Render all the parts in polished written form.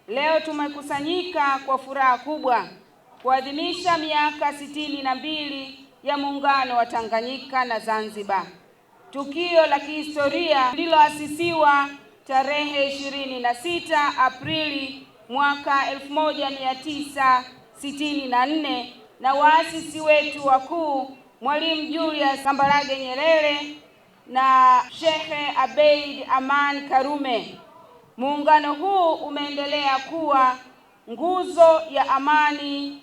Leo tumekusanyika kwa furaha kubwa kuadhimisha miaka 62 ya Muungano wa Tanganyika na Zanzibar, tukio la kihistoria lililoasisiwa tarehe 26 Aprili mwaka 1964 na waasisi wetu wakuu Mwalimu Julius Kambarage Nyerere na Sheikh Abeid Aman Karume. Muungano huu umeendelea kuwa nguzo ya amani,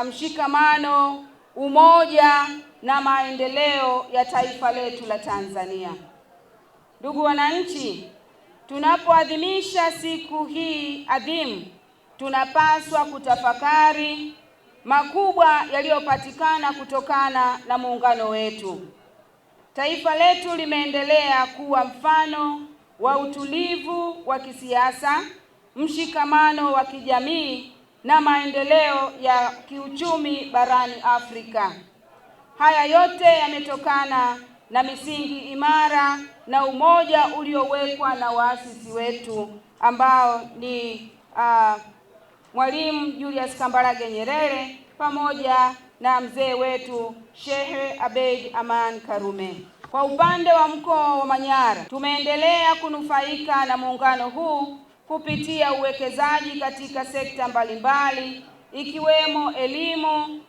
mshikamano, umoja na maendeleo ya taifa letu la Tanzania. Ndugu wananchi, tunapoadhimisha siku hii adhimu, tunapaswa kutafakari makubwa yaliyopatikana kutokana na muungano wetu. Taifa letu limeendelea kuwa mfano wa utulivu wa kisiasa, mshikamano wa kijamii na maendeleo ya kiuchumi barani Afrika. Haya yote yametokana na misingi imara na umoja uliowekwa na waasisi wetu ambao ni Mwalimu Julius Kambarage Nyerere pamoja na mzee wetu Sheikh Abeid Aman Karume. Kwa upande wa mkoa wa Manyara, tumeendelea kunufaika na muungano huu kupitia uwekezaji katika sekta mbalimbali ikiwemo elimu,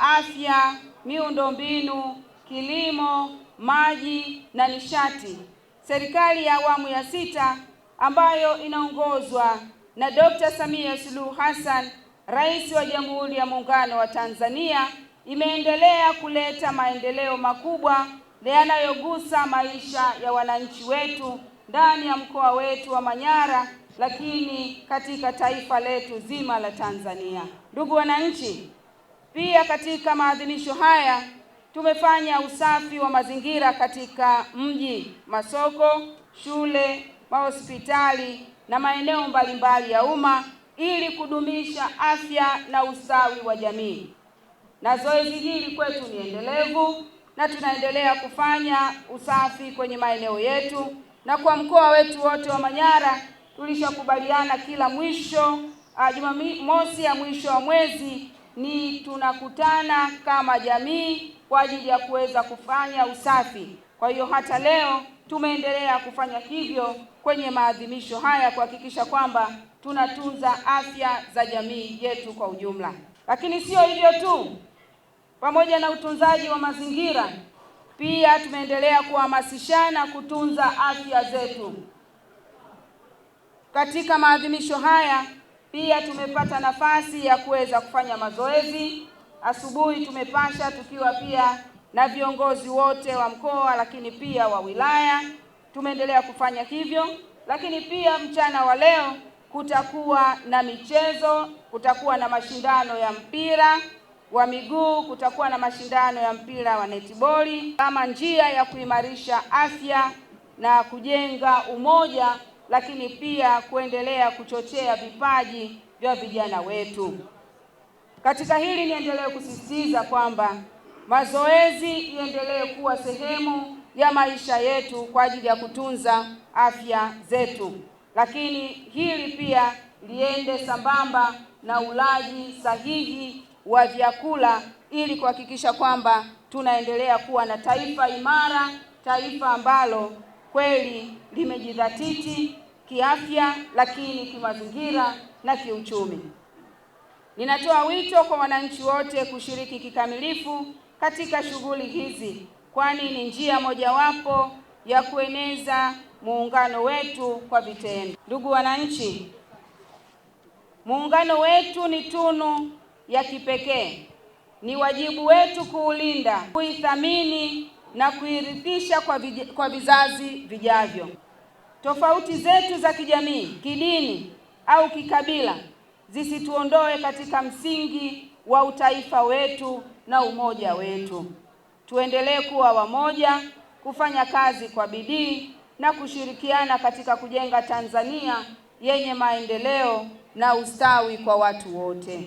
afya, miundombinu, kilimo, maji na nishati. Serikali ya awamu ya 6 ambayo inaongozwa na Dr. Samia Suluhu Hassan, Rais wa Jamhuri ya Muungano wa Tanzania, imeendelea kuleta maendeleo makubwa yanayogusa maisha ya wananchi wetu ndani ya mkoa wetu wa Manyara, lakini katika taifa letu zima la Tanzania. Ndugu wananchi, pia katika maadhimisho haya tumefanya usafi wa mazingira katika mji, masoko, shule, mahospitali na maeneo mbalimbali ya umma ili kudumisha afya na ustawi wa jamii. Na zoezi hili kwetu ni endelevu na tunaendelea kufanya usafi kwenye maeneo yetu, na kwa mkoa wetu wote wa Manyara tulishakubaliana kila Jumamosi ya mwisho wa mwezi ni tunakutana kama jamii kwa ajili ya kuweza kufanya usafi. Kwa hiyo hata leo tumeendelea kufanya hivyo kwenye maadhimisho haya kuhakikisha kwamba tunatunza afya za jamii yetu kwa ujumla. Lakini sio hivyo tu, pamoja na utunzaji wa mazingira, pia tumeendelea kuhamasishana kutunza afya zetu. Katika maadhimisho haya pia tumepata nafasi ya kuweza kufanya mazoezi. Asubuhi tumepasha tukiwa pia na viongozi wote wa mkoa lakini pia wa wilaya. Tumeendelea kufanya hivyo, lakini pia mchana wa leo kutakuwa na michezo, kutakuwa na mashindano ya mpira wa miguu, kutakuwa na mashindano ya mpira wa netiboli kama njia ya kuimarisha afya na kujenga umoja, lakini pia kuendelea kuchochea vipaji vya vijana wetu. Katika hili niendelee kusisitiza kwamba mazoezi iendelee kuwa sehemu ya maisha yetu kwa ajili ya kutunza afya zetu, lakini hili pia liende sambamba na ulaji sahihi wa vyakula ili kuhakikisha kwamba tunaendelea kuwa na taifa imara, taifa ambalo kweli limejidhatiti kiafya, lakini kimazingira na kiuchumi. Ninatoa wito kwa wananchi wote kushiriki kikamilifu katika shughuli hizi, kwani ni njia mojawapo ya kueneza muungano wetu kwa vitendo. Ndugu wananchi, muungano wetu ni tunu ya kipekee. Ni wajibu wetu kuulinda, kuithamini na kuirithisha kwa vizazi vijavyo. Tofauti zetu za kijamii, kidini au kikabila zisituondoe katika msingi wa utaifa wetu na umoja wetu. Tuendelee kuwa wamoja, kufanya kazi kwa bidii na kushirikiana katika kujenga Tanzania yenye maendeleo na ustawi kwa watu wote.